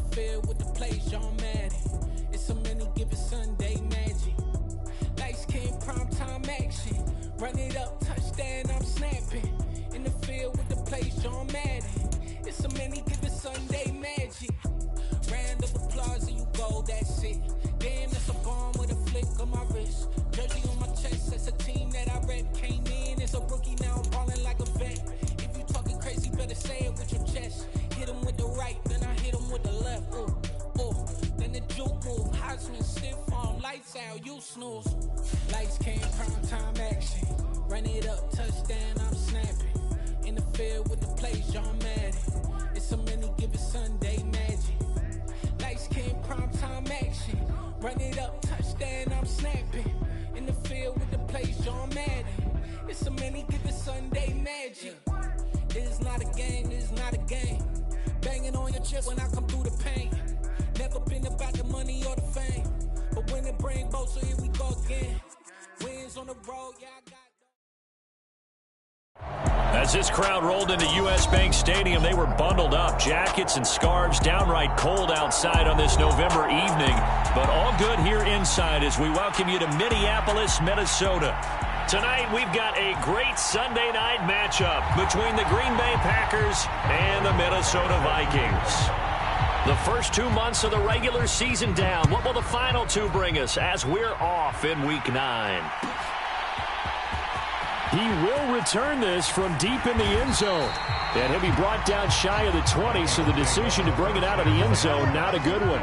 the field with the plays, John Madden. It's a many given Sunday magic. Lights came primetime action. Run it up, touchdown, I'm snapping. In the field with the plays, John Madden. It's a many given Sunday magic. Round of applause and you go, that's it. Damn, that's a bomb with a flick on my wrist. Jersey on my chest, that's a team that I rep. Came in as a rookie, now I'm ballin' like a vet. If you talking crazy, better say it with your chest. Hit him with the right, then I hit him with the left. Ooh, ooh. Then the juke move, Heisman stiff arm, lights out, you snooze. Lights came, prime time action. Run it up, touchdown, I'm snapping. In the field with the plays, John Madden. It's a many given Sunday magic. Lights came, prime time action. Run it up, touchdown, I'm snapping. In the field with the plays, John Madden. It's a many given Sunday magic. It is not a game, it is not a game. Banging on your chest when I come through the pain. Never been about the money or the fame. But when it bring both, so here we go again. Wins on the road, yeah, I got. As this crowd rolled into U.S. Bank Stadium, they were bundled up, jackets and scarves, downright cold outside on this November evening. But all good here inside as we welcome you to Minneapolis, Minnesota. Tonight, we've got a great Sunday night matchup between the Green Bay Packers and the Minnesota Vikings. The first 2 months of the regular season down. What will the final two bring us as we're off in Week 9? He will return this from deep in the end zone. And he'll be brought down shy of the 20, so the decision to bring it out of the end zone, not a good one.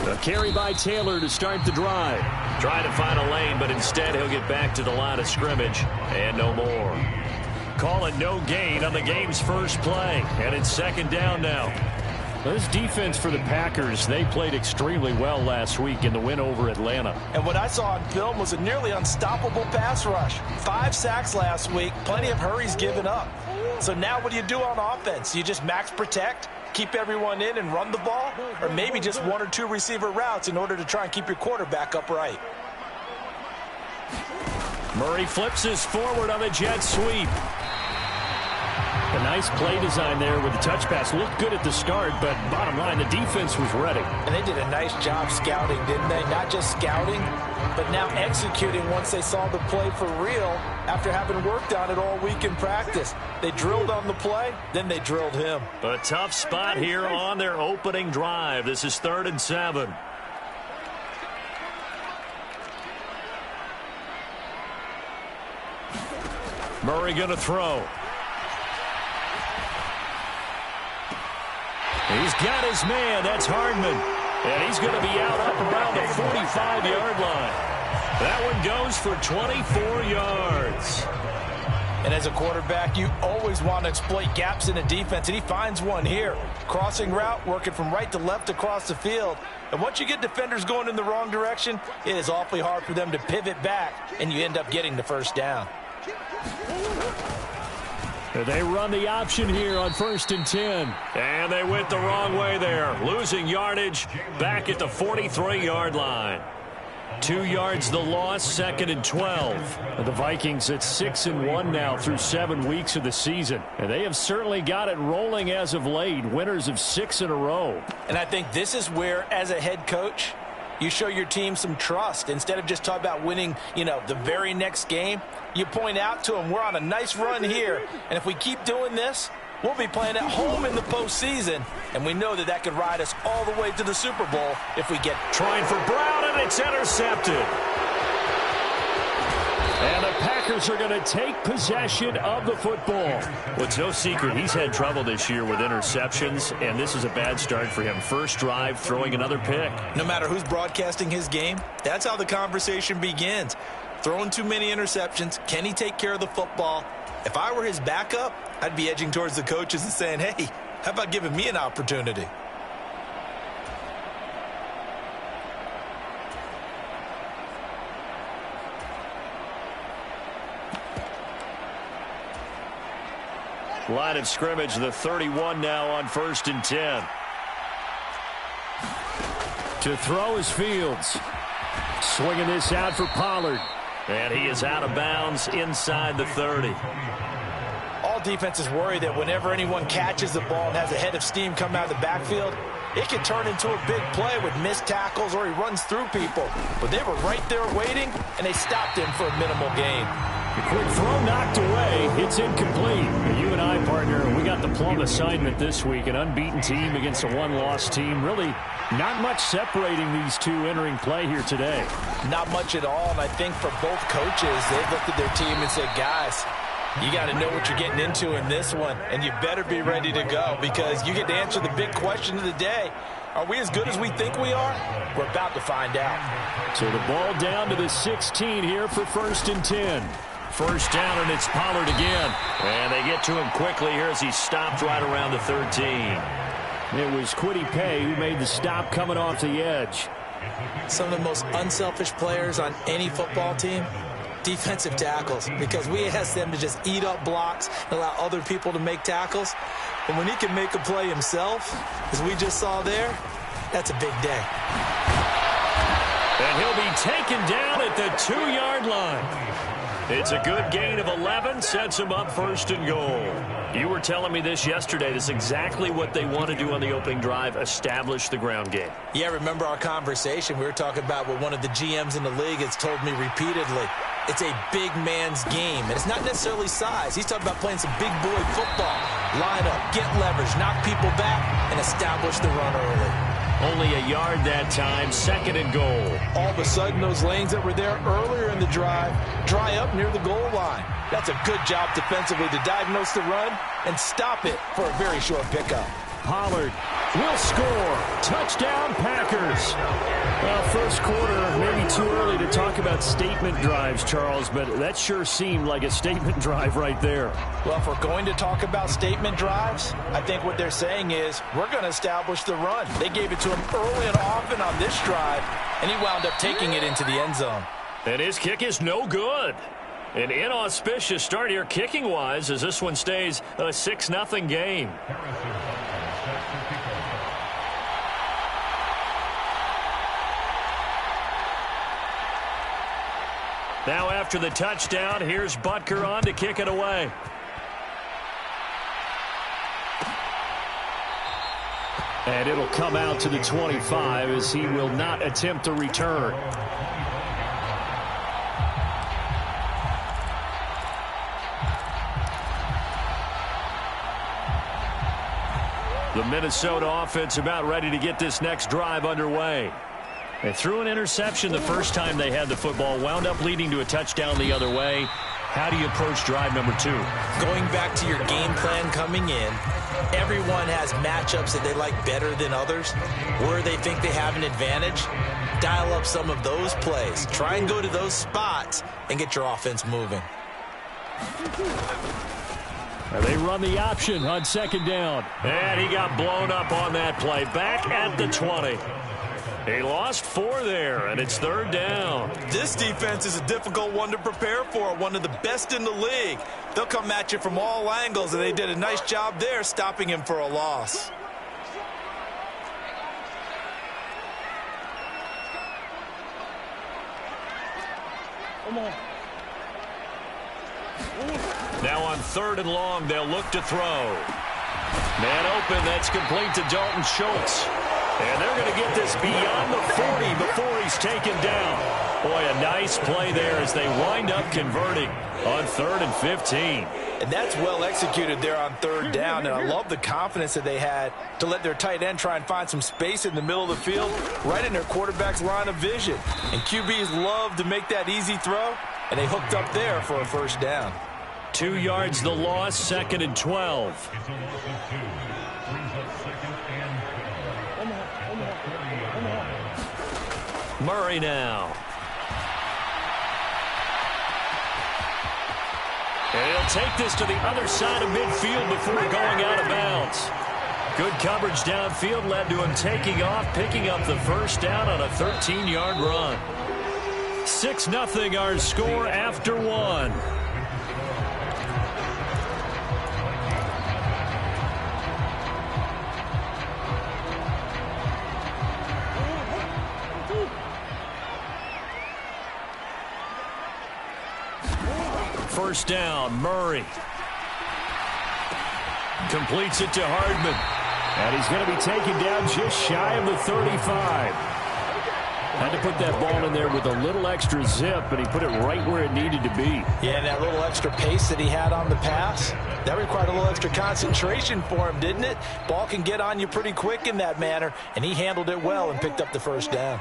A carry by Taylor to start the drive. Trying to find a lane, but instead he'll get back to the line of scrimmage and no more. Call it no gain on the game's first play, and it's second down now. This defense for the Packers, they played extremely well last week in the win over Atlanta. And what I saw on film was a nearly unstoppable pass rush. 5 sacks last week, plenty of hurries given up. So now what do you do on offense? You just max protect, keep everyone in and run the ball, or maybe just 1 or 2 receiver routes in order to try and keep your quarterback upright. Murray flips his forward on the jet sweep. A nice play design there with the touch pass. Looked good at the start, but bottom line, the defense was ready. And they did a nice job scouting, didn't they? Not just scouting, but now executing once they saw the play for real after having worked on it all week in practice. They drilled on the play, then they drilled him. A tough spot here on their opening drive. This is 3rd and 7. Murray going to throw. He's got his man. That's Hardman. And he's going to be out up around the 45-yard line. That one goes for 24 yards. And as a quarterback, you always want to exploit gaps in the defense, and he finds one here. Crossing route, working from right to left across the field. And once you get defenders going in the wrong direction, it is awfully hard for them to pivot back, and you end up getting the first down. They run the option here on 1st and 10. And they went the wrong way there. Losing yardage back at the 43-yard line. 2 yards the loss, 2nd and 12. The Vikings at 6-1 now through 7 weeks of the season. And they have certainly got it rolling as of late. Winners of 6 in a row. And I think this is where, as a head coach, you show your team some trust. Instead of just talking about winning, the very next game, you point out to them, we're on a nice run here. And if we keep doing this, we'll be playing at home in the postseason. And we know that could ride us all the way to the Super Bowl if we get. Trying for Brown, and it's intercepted. And the Packers are going to take possession of the football. Well, it's no secret he's had trouble this year with interceptions, and this is a bad start for him. First drive, throwing another pick. No matter who's broadcasting his game, that's how the conversation begins. Throwing too many interceptions. Can he take care of the football? If I were his backup, I'd be edging towards the coaches and saying, hey, how about giving me an opportunity? Line of scrimmage, the 31 now on 1st and 10. To throw is Fields. Swinging this out for Pollard. And he is out of bounds inside the 30. All defenses worry that whenever anyone catches the ball and has a head of steam come out of the backfield, it can turn into a big play with missed tackles or he runs through people. But they were right there waiting, and they stopped him for a minimal gain. The quick throw knocked away. It's incomplete. You and I, partner, we got the plum assignment this week. An unbeaten team against a one-loss team. Really not much separating these two entering play here today. Not much at all, and I think for both coaches, they've looked at their team and said, guys, you got to know what you're getting into in this one, and you better be ready to go because you get to answer the big question of the day. Are we as good as we think we are? We're about to find out. So the ball down to the 16 here for 1st and 10. First down, and it's Pollard again. And they get to him quickly here as he stopped right around the 13. It was Kwity Paye who made the stop coming off the edge. Some of the most unselfish players on any football team, defensive tackles, because we ask them to just eat up blocks and allow other people to make tackles. And when he can make a play himself, as we just saw there, that's a big day. And he'll be taken down at the 2-yard line. It's a good gain of 11, sets him up 1st and goal. You were telling me this yesterday. This is exactly what they want to do on the opening drive, establish the ground game. Yeah, remember our conversation? We were talking about what one of the GMs in the league has told me repeatedly. It's a big man's game, and it's not necessarily size. He's talking about playing some big boy football. Line up, get leverage, knock people back, and establish the run early. Only a yard that time, 2nd and goal. All of a sudden, those lanes that were there earlier in the drive dry up near the goal line. That's a good job defensively to diagnose the run and stop it for a very short pickup. Pollard will score. Touchdown, Packers. Well, first quarter, maybe too early to talk about statement drives, Charles, but that sure seemed like a statement drive right there. Well, if we're going to talk about statement drives, I think what they're saying is we're going to establish the run. They gave it to him early and often on this drive, and he wound up taking it into the end zone. And his kick is no good. An inauspicious start here kicking-wise as this one stays a 6-0 game. Now after the touchdown, here's Butker on to kick it away. And it'll come out to the 25 as he will not attempt to return. The Minnesota offense about ready to get this next drive underway. They threw an interception the first time they had the football, wound up leading to a touchdown the other way. How do you approach drive number 2? Going back to your game plan coming in, everyone has matchups that they like better than others, where they think they have an advantage. Dial up some of those plays. Try and go to those spots and get your offense moving. They run the option on 2nd down. And he got blown up on that play. Back at the 20. He lost 4 there, and it's 3rd down. This defense is a difficult one to prepare for, one of the best in the league. They'll come at you from all angles, and they did a nice job there stopping him for a loss. Come on. Now on 3rd and long, they'll look to throw. Man open, that's complete to Dalton Schultz. And they're going to get this beyond the 40 before he's taken down. Boy, a nice play there as they wind up converting on 3rd and 15. And that's well executed there on 3rd down. And I love the confidence that they had to let their tight end try and find some space in the middle of the field, right in their quarterback's line of vision. And QBs love to make that easy throw. and they hooked up there for a first down. 2 yards the loss, 2nd and 12. Murray now. And he'll take this to the other side of midfield before going out of bounds. Good coverage downfield led to him taking off, picking up the first down on a 13-yard run. 6-0 our score after 1. First down, Murray. Completes it to Hardman. And he's going to be taken down just shy of the 35. Had to put that ball in there with a little extra zip, and he put it right where it needed to be. Yeah, and that little extra pace that he had on the pass, that required a little extra concentration for him, didn't it? Ball can get on you pretty quick in that manner, and he handled it well and picked up the first down.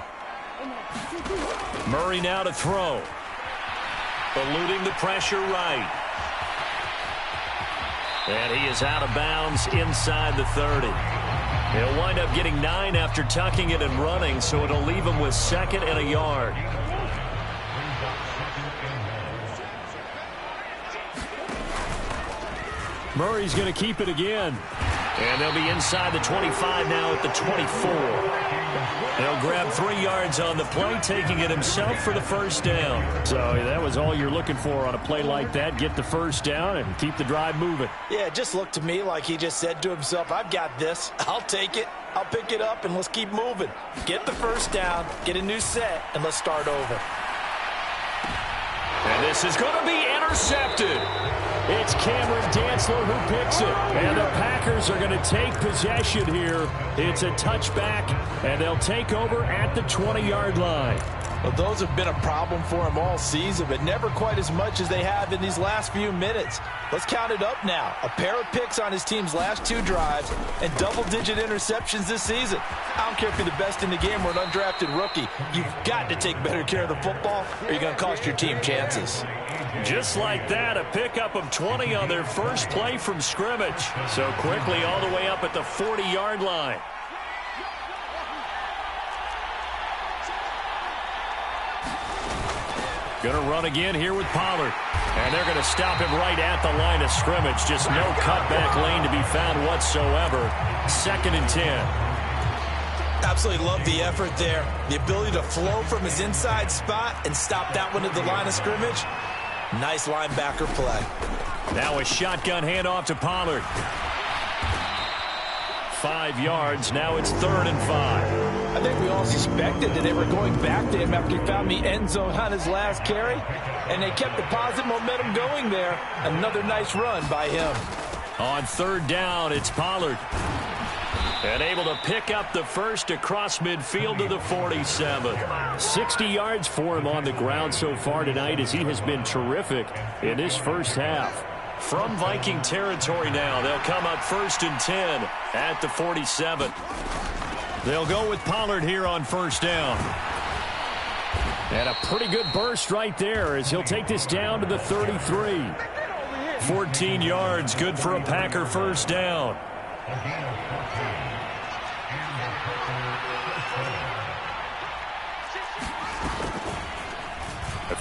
Murray now to throw. Eluding the pressure right. And he is out of bounds inside the 30. He'll wind up getting 9 after tucking it and running, so it'll leave him with 2nd and a yard. Murray's going to keep it again. And they'll be inside the 25 now at the 24. He'll grab 3 yards on the play, taking it himself for the first down. So that was all you're looking for on a play like that. Get the first down and keep the drive moving. Yeah, it just looked to me like he just said to himself, I've got this. I'll take it. I'll pick it up, and let's keep moving. Get the first down, get a new set, and let's start over. And this is going to be intercepted. It's Cameron Dantzler who picks it. And the Packers are going to take possession here. It's a touchback, and they'll take over at the 20-yard line. Well, those have been a problem for him all season, but never quite as much as they have in these last few minutes. Let's count it up now. A pair of picks on his team's last 2 drives and double-digit interceptions this season. I don't care if you're the best in the game or an undrafted rookie. You've got to take better care of the football or you're going to cost your team chances. Just like that, a pickup of 20 on their first play from scrimmage. So quickly all the way up at the 40-yard line. Going to run again here with Pollard. And they're going to stop him right at the line of scrimmage. Just no cutback lane to be found whatsoever. 2nd and 10. Absolutely love the effort there. The ability to flow from his inside spot and stop that one at the line of scrimmage. Nice linebacker play. Now a shotgun handoff to Pollard. 5 yards. Now it's 3rd and 5. I think we all suspected that they were going back to him after he found the end zone on his last carry, and they kept the positive momentum going there. Another nice run by him. On 3rd down, it's Pollard. And able to pick up the first across midfield to the 47. 60 yards for him on the ground so far tonight, as he has been terrific in this first half. From Viking territory now, they'll come up 1st and 10 at the 47. They'll go with Pollard here on 1st down. And a pretty good burst right there as he'll take this down to the 33. 14 yards, good for a Packer first down.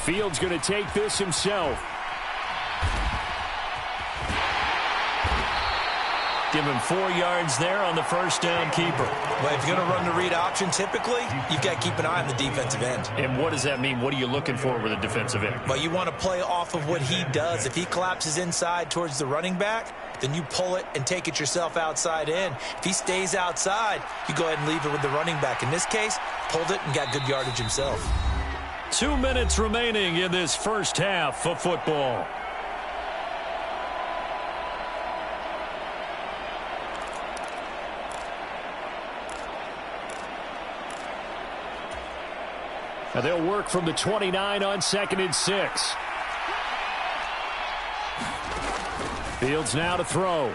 Fields going to take this himself. Give him 4 yards there on the first down keeper. Well, if you're going to run the read option, typically, you've got to keep an eye on the defensive end. And what does that mean? What are you looking for with a defensive end? Well, you want to play off of what he does. If he collapses inside towards the running back, then you pull it and take it yourself outside in. If he stays outside, you go ahead and leave it with the running back. In this case, pulled it and got good yardage himself. 2 minutes remaining in this first half of football. And they'll work from the 29 on 2nd and 6. Fields now to throw.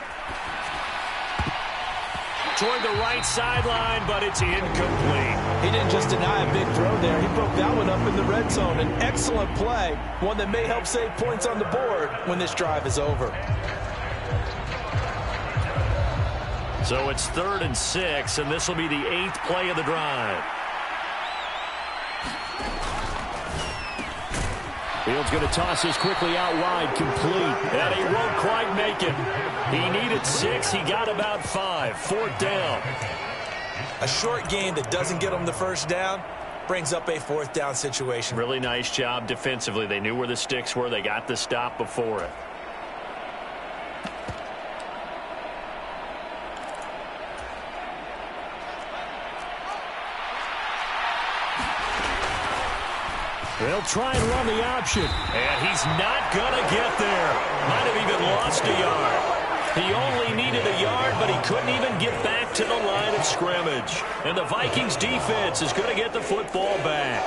Toward the right sideline, but it's incomplete. He didn't just deny a big throw there. He broke that one up in the red zone. An excellent play, one that may help save points on the board when this drive is over. So it's 3rd and 6, and this will be the 8th play of the drive. Fields going to toss this quickly out wide, complete. And he won't quite make it. He needed 6. He got about 5. 4th down. A short game that doesn't get him the first down brings up a 4th down situation. Really nice job defensively. They knew where the sticks were. They got the stop before it. They'll try and run the option. And he's not going to get there. Might have even lost a yard. He only needed a yard, but he couldn't even get back to the line of scrimmage. And the Vikings defense is going to get the football back.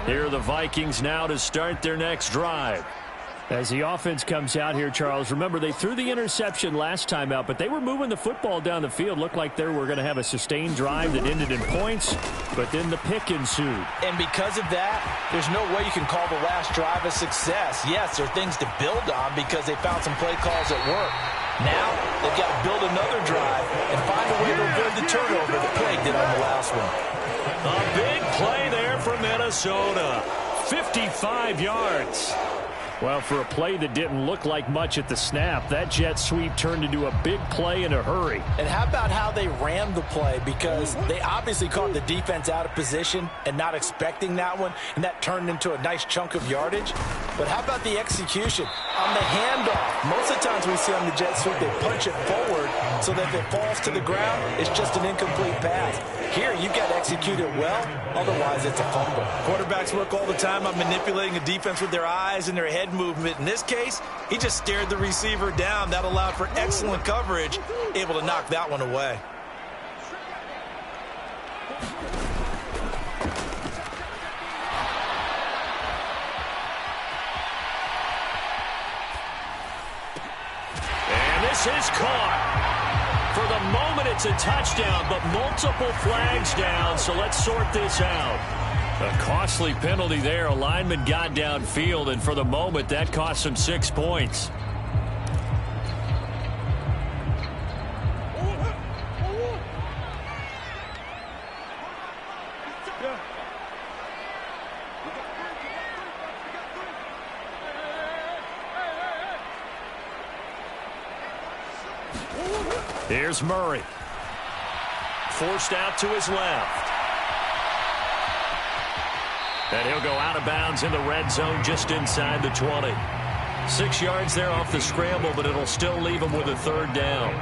Here are the Vikings now to start their next drive. As the offense comes out here, Charles, remember they threw the interception last time out, but they were moving the football down the field. Looked like they were going to have a sustained drive that ended in points, but then the pick ensued. And because of that, there's no way you can call the last drive a success. Yes, there are things to build on because they found some play calls at work. Now they've got to build another drive and find a way to avoid the turnover that plagued it on the last one. A big play there for Minnesota. 55 yards. Well, for a play that didn't look like much at the snap, that jet sweep turned into a big play in a hurry. And how about how they ran the play? Because they obviously caught the defense out of position and not expecting that one, and that turned into a nice chunk of yardage. But how about the execution? On the handoff, most of the times we see on the jet sweep, they punch it forward so that if it falls to the ground, it's just an incomplete pass. Here, you've got to execute it well, otherwise it's a fumble. Quarterbacks work all the time on manipulating a defense with their eyes and their head movement. In this case, he just stared the receiver down. That allowed for excellent coverage, able to knock that one away. And this is caught. For the moment, it's a touchdown, but multiple flags down, so let's sort this out. A costly penalty there. A lineman got downfield, and for the moment, that cost him 6 points. Here's Murray. Forced out to his left. And he'll go out of bounds in the red zone just inside the 20. 6 yards there off the scramble, but it'll still leave him with a 3rd down.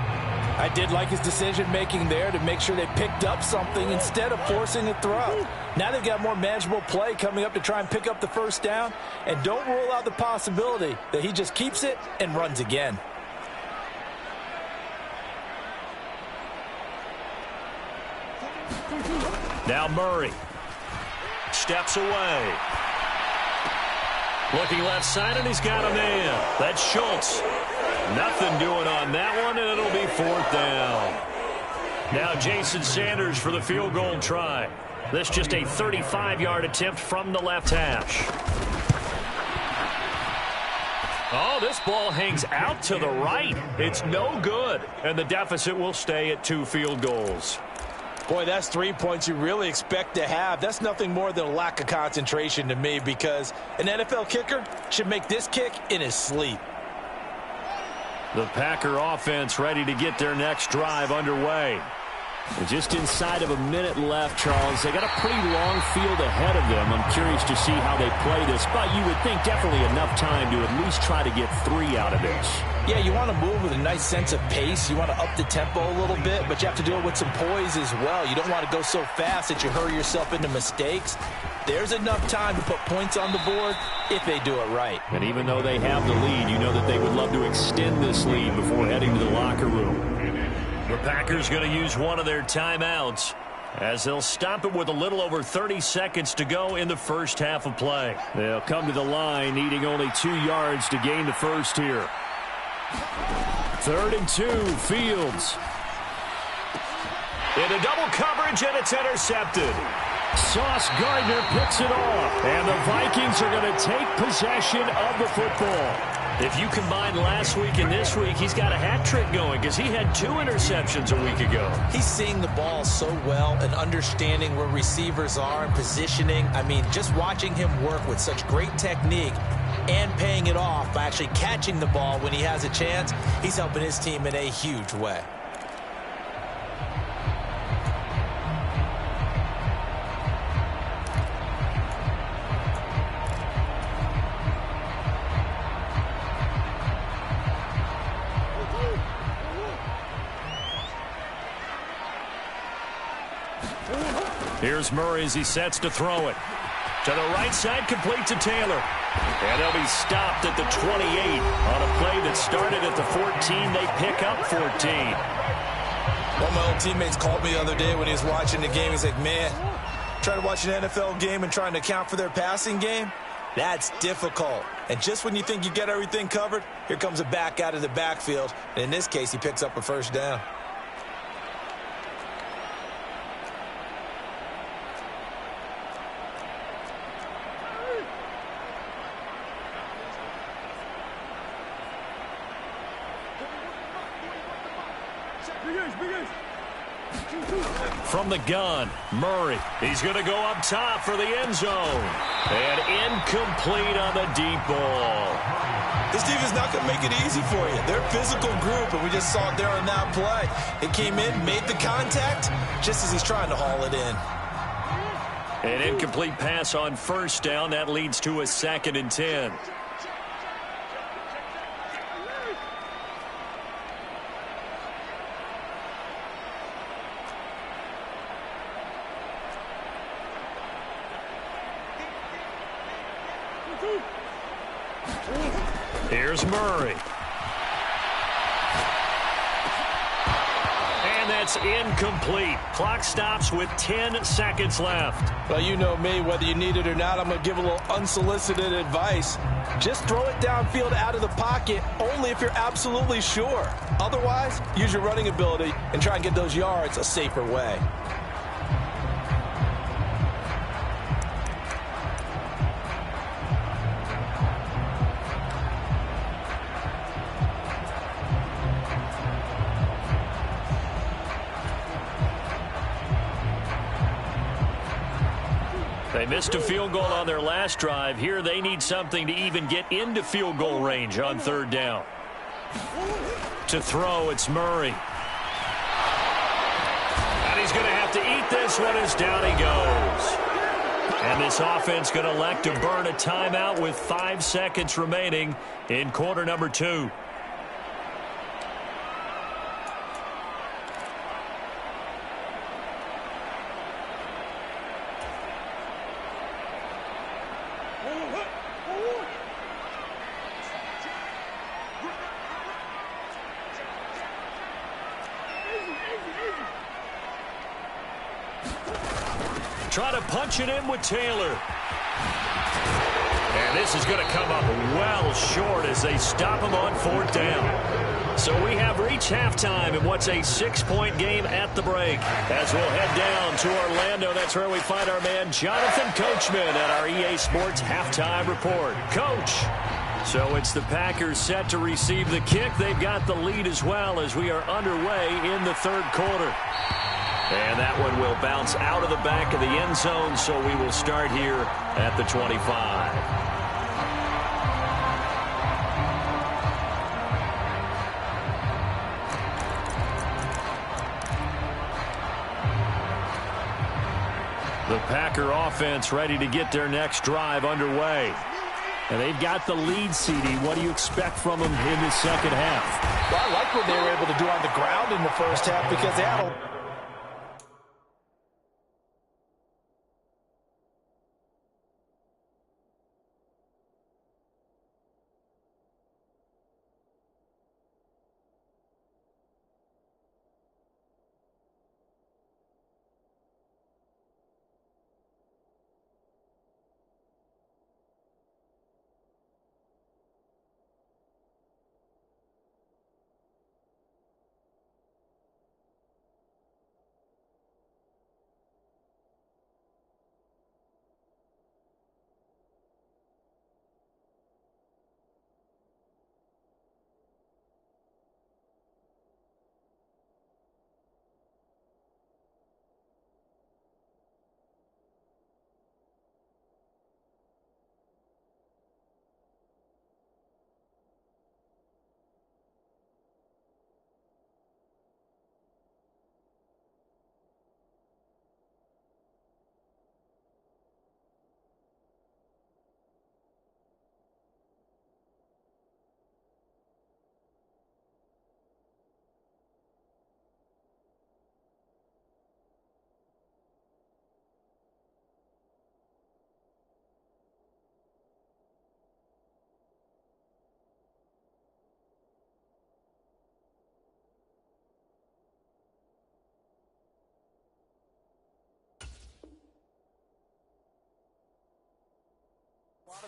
I did like his decision-making there to make sure they picked up something instead of forcing a throw. Now they've got more manageable play coming up to try and pick up the 1st down. And don't rule out the possibility that he just keeps it and runs again. Now Murray steps away. Looking left side, and he's got a man. That's Schultz. Nothing doing on that one, and it'll be 4th down. Now Jason Sanders for the field goal try. This just a 35-yard attempt from the left hash. Oh, this ball hangs out to the right. It's no good, and the deficit will stay at 2 field goals. Boy, that's 3 points you really expect to have. That's nothing more than a lack of concentration to me, because an NFL kicker should make this kick in his sleep. The Packer offense ready to get their next drive underway. Just inside of a minute left, Charles. They got a pretty long field ahead of them. I'm curious to see how they play this, but you would think definitely enough time to at least try to get 3 out of this. Yeah, you want to move with a nice sense of pace. You want to up the tempo a little bit, but you have to do it with some poise as well. You don't want to go so fast that you hurry yourself into mistakes. There's enough time to put points on the board if they do it right. And even though they have the lead, you know that they would love to extend this lead before heading to the locker room. The Packers going to use one of their timeouts. as they'll stop it with a little over 30 seconds to go in the first half of play. They'll come to the line needing only 2 yards to gain the first here. 3rd and 2, Fields. Into double coverage, and it's intercepted. Sauce Gardner picks it off, and the Vikings are going to take possession of the football. If you combine last week and this week, he's got a hat trick going because he had 2 interceptions a week ago. He's seeing the ball so well and understanding where receivers are and positioning. I mean, just watching him work with such great technique and paying it off by actually catching the ball when he has a chance, he's helping his team in a huge way. Here's Murray as he sets to throw it. To the right side, complete to Taylor. And they'll be stopped at the 28 on a play that started at the 14. They pick up 14. One of my old teammates called me the other day when he was watching the game. He's like, man, trying to watch an NFL game and trying to account for their passing game, that's difficult. And just when you think you get everything covered, here comes a back out of the backfield. And in this case, he picks up a first down. From the gun, Murray. He's going to go up top for the end zone. And incomplete on the deep ball. This defense is not going to make it easy for you. They're a physical group, and we just saw it there on that play. It came in, made the contact, just as he's trying to haul it in. An incomplete pass on first down. That leads to a 2nd and 10. Here's Murray. And that's incomplete. Clock stops with 10 seconds left. Well, you know me, whether you need it or not, I'm going to give a little unsolicited advice. Just throw it downfield out of the pocket only if you're absolutely sure. Otherwise, use your running ability and try and get those yards a safer way. They missed a field goal on their last drive. Here they need something to even get into field goal range on 3rd down. To throw, it's Murray. And he's going to have to eat this one as down he goes. And this offense going to elect to burn a timeout with 5 seconds remaining in quarter number 2. Try to punch it in with Taylor. And this is going to come up well short as they stop him on 4th down. So we have reached halftime in what's a 6-point game at the break. As we'll head down to Orlando, that's where we find our man Jonathan Coachman at our EA Sports Halftime Report. Coach, so it's the Packers set to receive the kick. They've got the lead as well as we are underway in the 3rd quarter. And that one will bounce out of the back of the end zone, so we will start here at the 25. The Packer offense ready to get their next drive underway. And they've got the lead, CD. What do you expect from them in the second half? Well, I like what they were able to do on the ground in the first half because they had a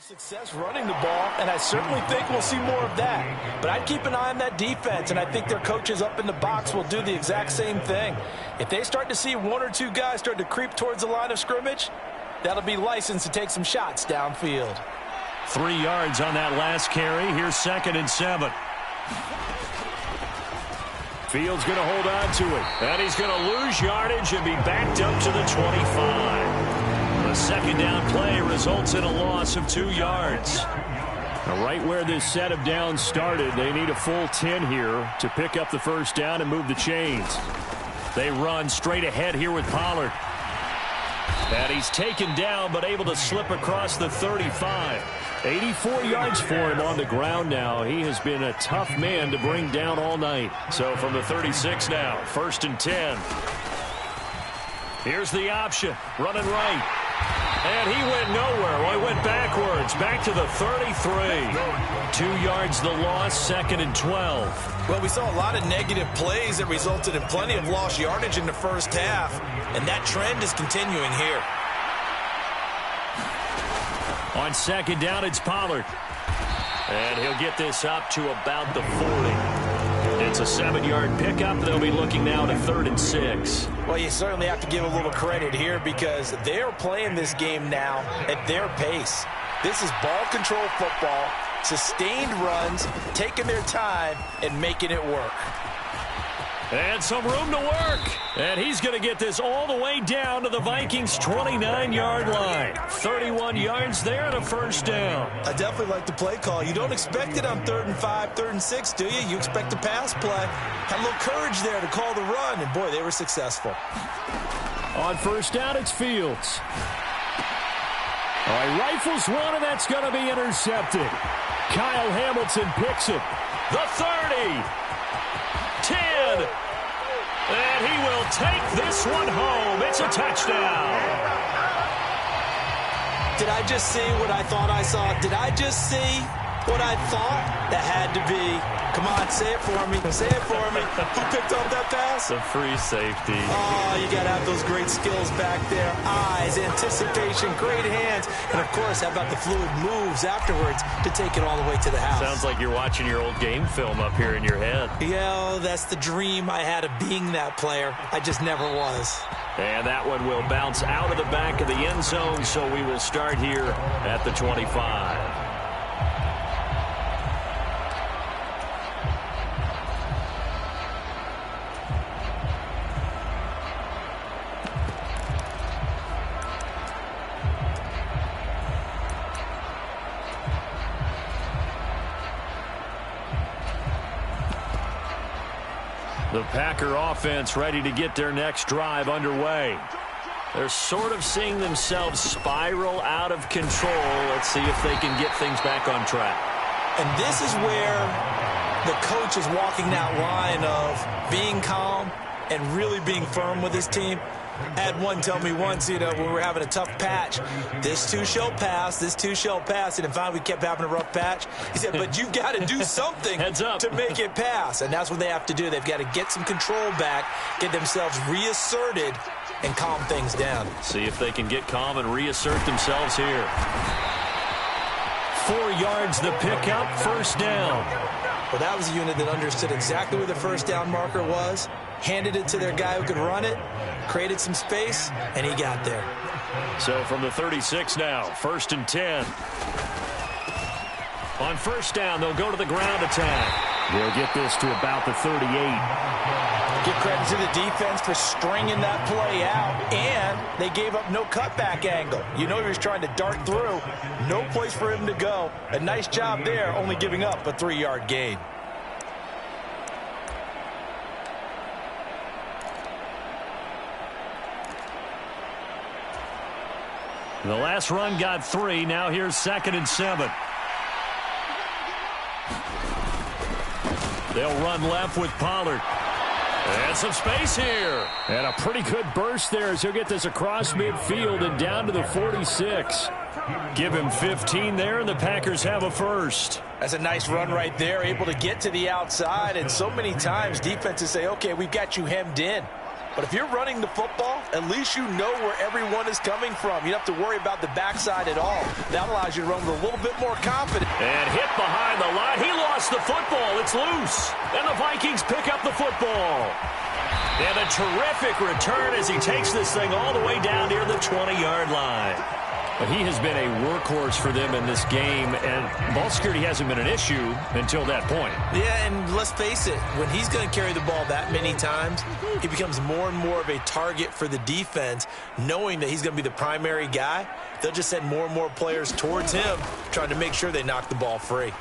Success running the ball, and I certainly think we'll see more of that. But I'd keep an eye on that defense, and I think their coaches up in the box will do the exact same thing. If they start to see one or two guys start to creep towards the line of scrimmage, that'll be licensed to take some shots downfield. 3 yards on that last carry. Here's 2nd and 7. Fields going to hold on to it. And he's going to lose yardage and be backed up to the 25. The second down play results in a loss of 2 yards. Now, right where this set of downs started, they need a full 10 here to pick up the first down and move the chains. They run straight ahead here with Pollard. And he's taken down but able to slip across the 35. 84 yards for him on the ground now. He has been a tough man to bring down all night. So from the 36 now, 1st and 10. Here's the option, running right. And he went nowhere. Well, he went backwards, back to the 33. 2 yards the loss, 2nd and 12. Well, we saw a lot of negative plays that resulted in plenty of lost yardage in the first half, and that trend is continuing here. On 2nd down, it's Pollard. And he'll get this up to about the 40. It's a 7-yard pickup. They'll be looking now to 3rd and 6. Well, you certainly have to give a little credit here because they're playing this game now at their pace. This is ball control football, sustained runs, taking their time and making it work. And some room to work. And he's going to get this all the way down to the Vikings' 29-yard line. 31 yards there and a first down. I definitely like the play call. You don't expect it on 3rd and 5, 3rd and 6, do you? You expect a pass play. Had a little courage there to call the run, and boy, they were successful. On first down, it's Fields. All right, rifles one, and that's going to be intercepted. Kyle Hamilton picks it. The 30. 10. And he will take this one home. It's a touchdown. Did I just see what I thought I saw? Did I just see what I thought? That had to be. Come on, say it for me. Say it for me. Who picked up that pass? The free safety. Oh, you got to have those great skills back there. Eyes, anticipation, great hands. And, of course, how about the fluid moves afterwards to take it all the way to the house? Sounds like you're watching your old game film up here in your head. Yeah, that's the dream I had of being that player. I just never was. And that one will bounce out of the back of the end zone, so we will start here at the 25. The Packer offense ready to get their next drive underway. They're sort of seeing themselves spiral out of control. Let's see if they can get things back on track. And this is where the coach is walking that line of being calm and really being firm with his team. I had one tell me once, when we were having a tough patch, this too shall pass, this too shall pass. And finally we kept having a rough patch. He said, but you've got to do something to make it pass. And that's what they have to do. They've got to get some control back, get themselves reasserted, and calm things down. See if they can get calm and reassert themselves here. 4 yards the pickup, first down. Well, that was a unit that understood exactly where the first down marker was, handed it to their guy who could run it, created some space, and he got there. So from the 36 now, 1st and 10. On first down, they'll go to the ground attack. They'll get this to about the 38. Give credit to the defense for stringing that play out, and they gave up no cutback angle. You know he was trying to dart through. No place for him to go. A nice job there, only giving up a 3-yard gain. The last run got 3. Now here's 2nd and 7. They'll run left with Pollard. And some space here. And a pretty good burst there as he'll get this across midfield and down to the 46. Give him 15 there, and the Packers have a first. That's a nice run right there, able to get to the outside. And so many times defenses say, okay, we've got you hemmed in. But if you're running the football, at least you know where everyone is coming from. You don't have to worry about the backside at all. That allows you to run with a little bit more confidence. And hit behind the line. He lost the football. It's loose. And the Vikings pick up the football. And a terrific return as he takes this thing all the way down near the 20-yard line. But he has been a workhorse for them in this game, and ball security hasn't been an issue until that point. Yeah, and let's face it, when he's going to carry the ball that many times, he becomes more and more of a target for the defense, knowing that he's going to be the primary guy. They'll just send more and more players towards him, trying to make sure they knock the ball free.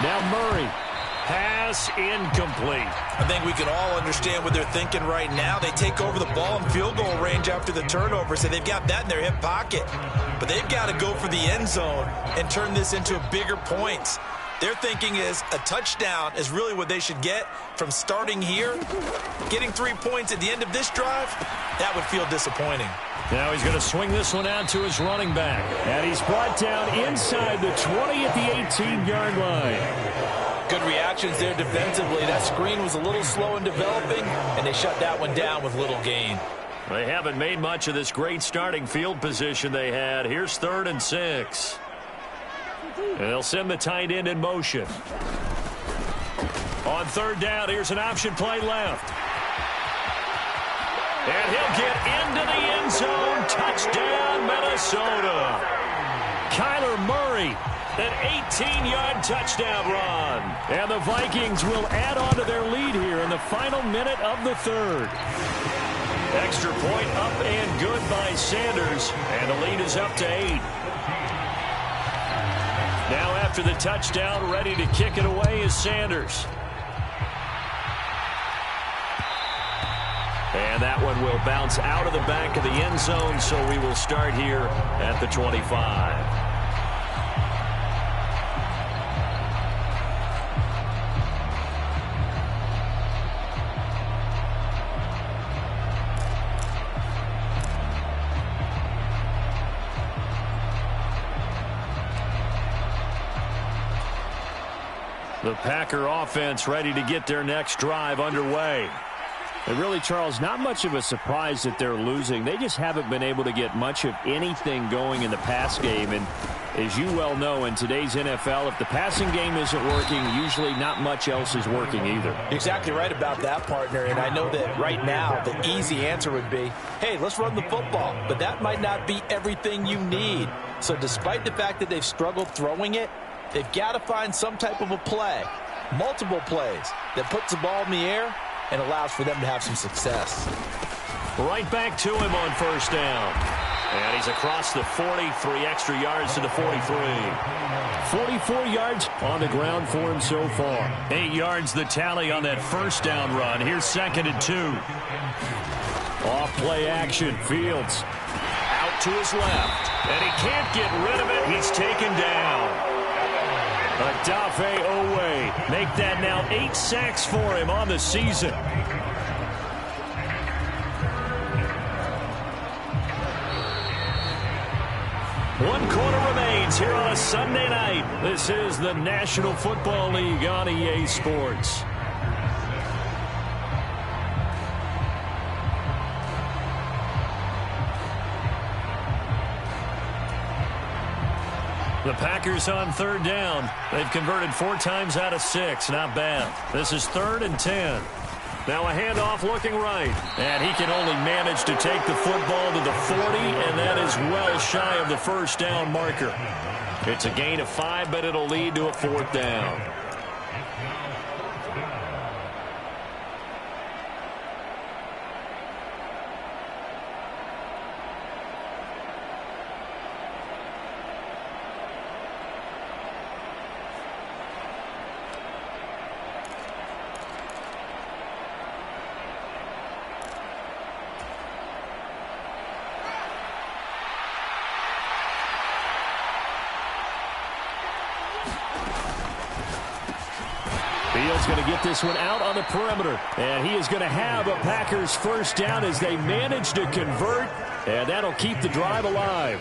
Now Murray. Pass incomplete. I think we can all understand what they're thinking right now. They take over the ball in field goal range after the turnover, so they've got that in their hip pocket. But they've got to go for the end zone and turn this into bigger points. Their thinking is a touchdown is really what they should get from starting here. Getting 3 points at the end of this drive, that would feel disappointing. Now he's going to swing this one out to his running back. And he's brought down inside the 20 at the 18-yard line. Good reactions there defensively. That screen was a little slow in developing, and they shut that one down with little gain. They haven't made much of this great starting field position they had. Here's 3rd and 6. And they'll send the tight end in motion. On 3rd down, here's an option play left. And he'll get into the end zone. Touchdown, Minnesota. Kyler Murray. An 18-yard touchdown run. And the Vikings will add on to their lead here in the final minute of the 3rd. Extra point up and good by Sanders. And the lead is up to 8. Now after the touchdown, ready to kick it away is Sanders. And that one will bounce out of the back of the end zone, so we will start here at the 25. The Packer offense ready to get their next drive underway. And really, Charles, not much of a surprise that they're losing. They just haven't been able to get much of anything going in the pass game. And as you well know, in today's NFL, if the passing game isn't working, usually not much else is working either. Exactly right about that, partner. And I know that right now the easy answer would be, hey, let's run the football. But that might not be everything you need. So despite the fact that they've struggled throwing it, they've got to find some type of a play, multiple plays, that puts the ball in the air and allows for them to have some success. Right back to him on 1st down. And he's across the 40, 3 extra yards to the 43. 44 yards on the ground for him so far. 8 yards the tally on that 1st down run. Here's 2nd and 2. Off play action. Fields out to his left. And he can't get rid of it. He's taken down. Odafe Oweh make that now 8 sacks for him on the season. One quarter remains here on a Sunday night. This is the National Football League on EA Sports. The Packers on 3rd down. They've converted 4 times out of 6. Not bad. This is 3rd and 10. Now a handoff looking right. And he can only manage to take the football to the 40, and that is well shy of the 1st down marker. It's a gain of 5, but it'll lead to a 4th down. Fields going to get this one out on the perimeter. And he is going to have a Packers 1st down as they manage to convert. And that'll keep the drive alive.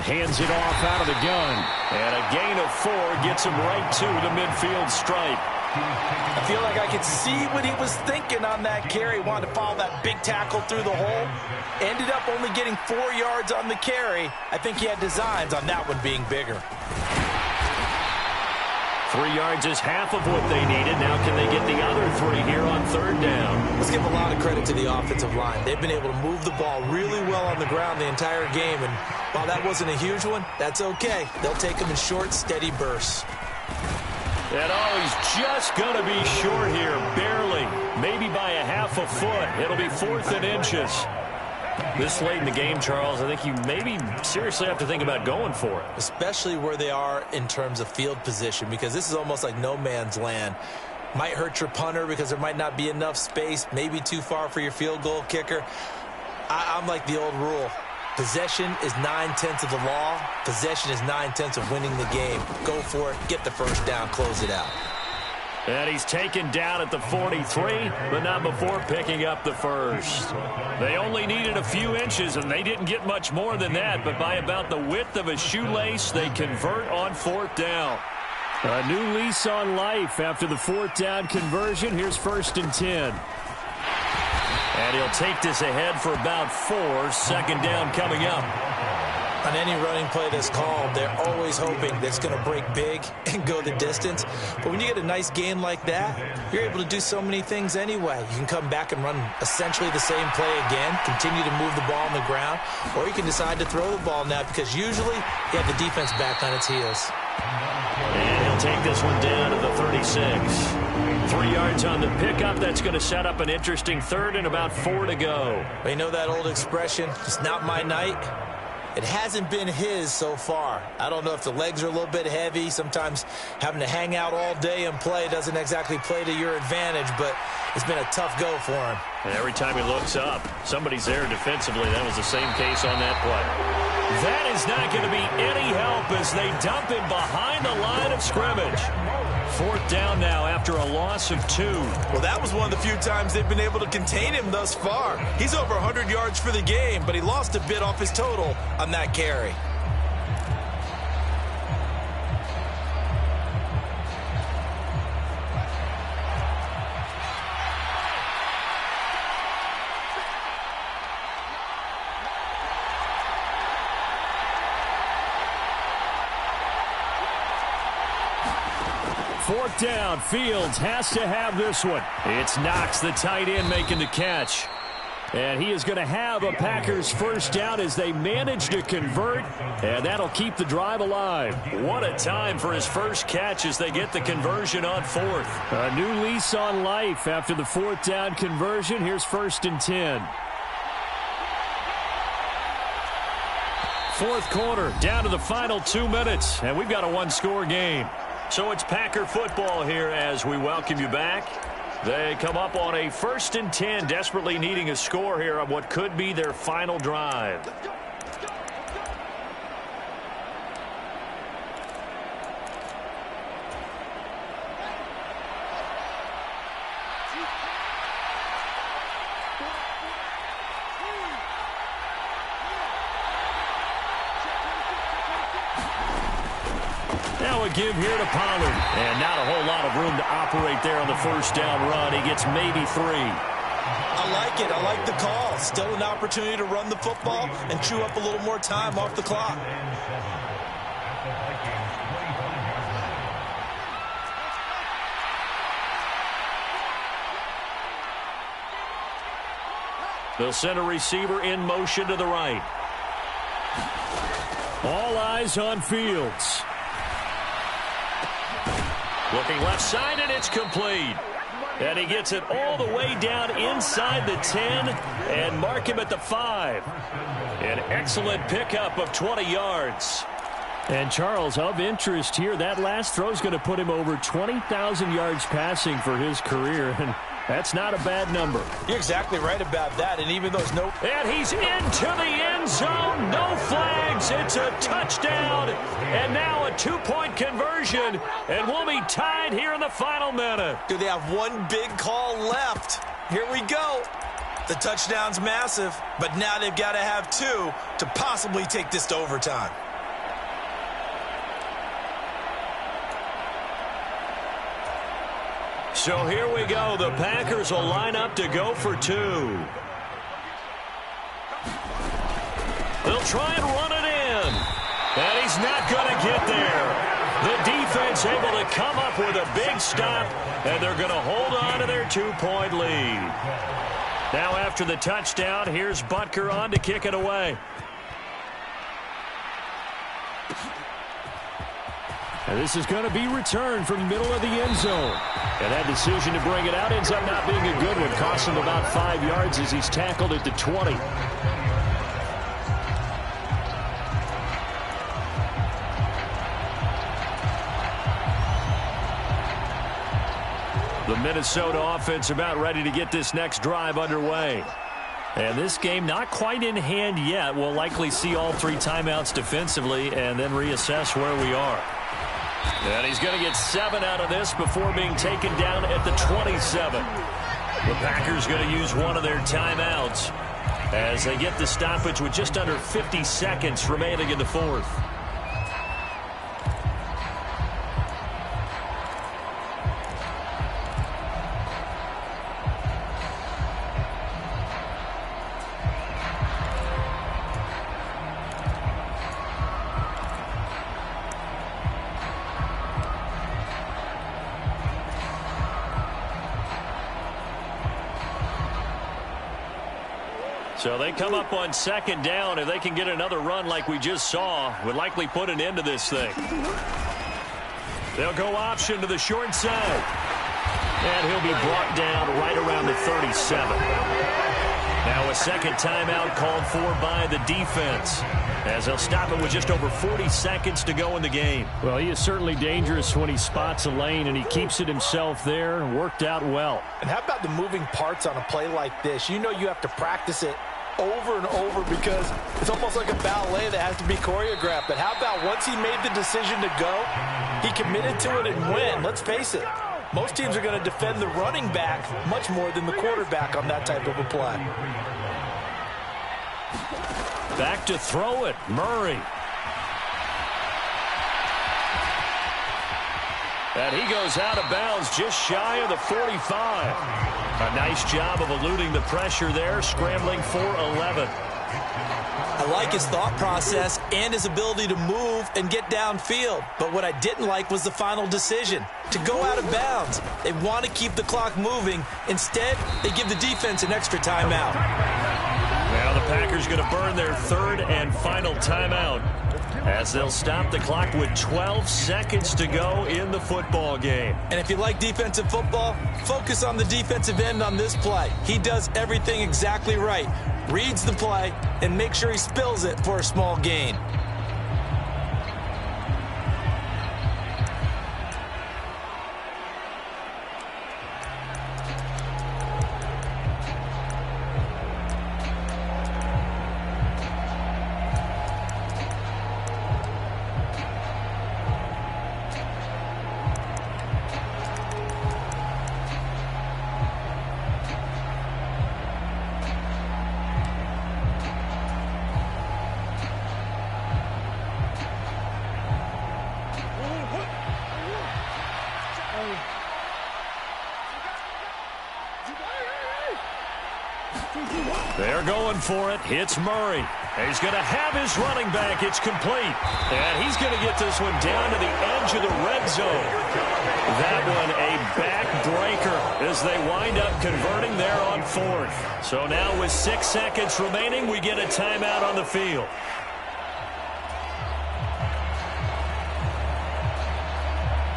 Hands it off out of the gun. And a gain of 4 gets him right to the midfield stripe. I feel like I could see what he was thinking on that carry. Wanted to follow that big tackle through the hole. Ended up only getting 4 yards on the carry. I think he had designs on that one being bigger. 3 yards is half of what they needed. Now can they get the other 3 here on 3rd down? Let's give a lot of credit to the offensive line. They've been able to move the ball really well on the ground the entire game. And while that wasn't a huge one, that's okay. They'll take them in short, steady bursts. And he's just going to be short here, barely. Maybe by a half a foot. It'll be 4th and inches. This late in the game, Charles, I think you maybe seriously have to think about going for it. Especially where they are in terms of field position, because this is almost like no man's land. Might hurt your punter because there might not be enough space, maybe too far for your field goal kicker. I'm like the old rule. Possession is 9/10 of the law. Possession is 9/10 of winning the game. Go for it, get the first down, close it out. And he's taken down at the 43, but not before picking up the first. They only needed a few inches, and they didn't get much more than that, but by about the width of a shoelace, they convert on 4th down. A new lease on life after the 4th down conversion. Here's 1st and 10. And he'll take this ahead for about 4. 2nd down coming up. On any running play that's called, they're always hoping that's going to break big and go the distance. But when you get a nice gain like that, you're able to do so many things anyway. You can come back and run essentially the same play again, continue to move the ball on the ground, or you can decide to throw the ball now because usually you have the defense back on its heels. And he'll take this one down to the 36. 3 yards on the pickup. That's going to set up an interesting 3rd and about 4 to go. You know that old expression, it's not my night? It hasn't been his so far. I don't know if the legs are a little bit heavy. Sometimes having to hang out all day and play doesn't exactly play to your advantage, but it's been a tough go for him. And every time he looks up, somebody's there defensively. That was the same case on that play. That is not going to be any help as they dump him behind the line of scrimmage. 4th down now after a loss of 2. Well, that was one of the few times they've been able to contain him thus far. He's over 100 yards for the game, but he lost a bit off his total on that carry. Fourth down. Fields has to have this one. It's Knox, the tight end, making the catch. And he is going to have a Packers first down as they manage to convert, and that'll keep the drive alive. What a time for his first catch as they get the conversion on 4th. A new lease on life after the 4th down conversion. Here's 1st and 10. 4th quarter, down to the final 2 minutes, and we've got a 1-score game. So it's Packer football here as we welcome you back. They come up on a 1st and 10, desperately needing a score here on what could be their final drive. Now a give here to Pollard. And not a whole lot of room to operate there on the first down run. He gets maybe 3. I like it. I like the call. Still an opportunity to run the football and chew up a little more time off the clock. They'll send a receiver in motion to the right. All eyes on Fields. Looking left side, and it's complete. And he gets it all the way down inside the 10 and mark him at the 5. An excellent pickup of 20 yards. And Charles, of interest here, that last throw is going to put him over 20,000 yards passing for his career, and that's not a bad number. You're exactly right about that, and even though there's no... And he's into the end zone. No flags. It's a touchdown. And now a 2-point conversion, and we'll be tied here in the final minute. Do they have one big call left? Here we go. The touchdown's massive, but now they've got to have 2 to possibly take this to overtime. So here we go. The Packers will line up to go for two. They'll try and run it in. And he's not going to get there. The defense able to come up with a big stop, and they're going to hold on to their 2-point lead. Now after the touchdown, here's Butker on to kick it away. And this is going to be returned from middle of the end zone. And that decision to bring it out ends up not being a good one. Costs him about 5 yards as he's tackled at the 20. The Minnesota offense about ready to get this next drive underway. And this game not quite in hand yet. We'll likely see all 3 timeouts defensively and then reassess where we are. And he's going to get 7 out of this before being taken down at the 27. The Packers going to use one of their timeouts as they get the stoppage with just under 50 seconds remaining in the fourth. So they come up on second down. If they can get another run like we just saw, would likely put an end to this thing. They'll go option to the short side. And he'll be brought down right around the 37. Now a second timeout called for by the defense, as they'll stop it with just over 40 seconds to go in the game. Well, he is certainly dangerous when he spots a lane, and he keeps it himself there. Worked out well. And how about the moving parts on a play like this? You know you have to practice it over and over because it's almost like a ballet that has to be choreographed. But how about once he made the decision to go, he committed to it and win. Let's face it, most teams are going to defend the running back much more than the quarterback on that type of a play. Back to throw it, Murray. And he goes out of bounds just shy of the 45. A nice job of eluding the pressure there, scrambling for 11. I like his thought process and his ability to move and get downfield. But what I didn't like was the final decision, to go out of bounds. They want to keep the clock moving. Instead, they give the defense an extra timeout. Now the Packers going to burn their third and final timeout, as they'll stop the clock with 12 seconds to go in the football game. And if you like defensive football, focus on the defensive end on this play. He does everything exactly right. Reads the play and make sure he spills it for a small gain. They're going for it. It's Murray. He's going to have his running back. It's complete. And he's going to get this one down to the edge of the red zone. That one a backbreaker as they wind up converting there on fourth. So now with 6 seconds remaining, we get a timeout on the field.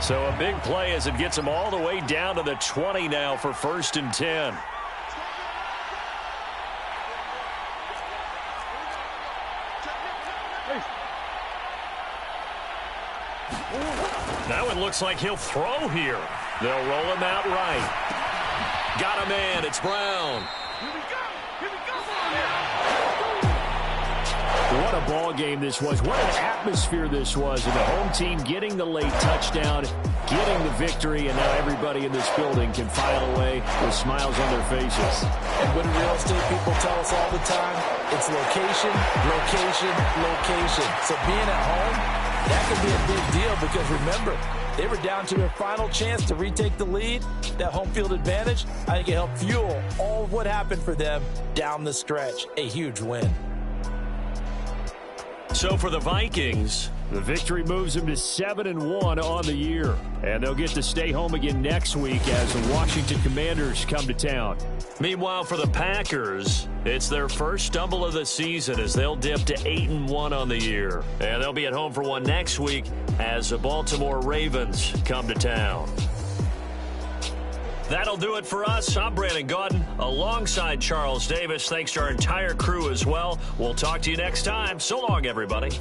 So a big play as it gets them all the way down to the 20 now for 1st and 10. That one looks like he'll throw here. They'll roll him out right. Got a man. It's Brown. What a ball game this was. What an atmosphere this was. And the home team getting the late touchdown, getting the victory, and now everybody in this building can file away with smiles on their faces. And what do real estate people tell us all the time? It's location, location, location. So being at home, that can be a big deal because, remember, they were down to their final chance to retake the lead. That home field advantage, I think it helped fuel all of what happened for them down the stretch. A huge win. So for the Vikings, the victory moves them to 7-1 on the year. And they'll get to stay home again next week as the Washington Commanders come to town. Meanwhile, for the Packers, it's their first stumble of the season as they'll dip to 8-1 on the year. And they'll be at home for one next week as the Baltimore Ravens come to town. That'll do it for us. I'm Brandon Gaudin alongside Charles Davis. Thanks to our entire crew as well. We'll talk to you next time. So long, everybody.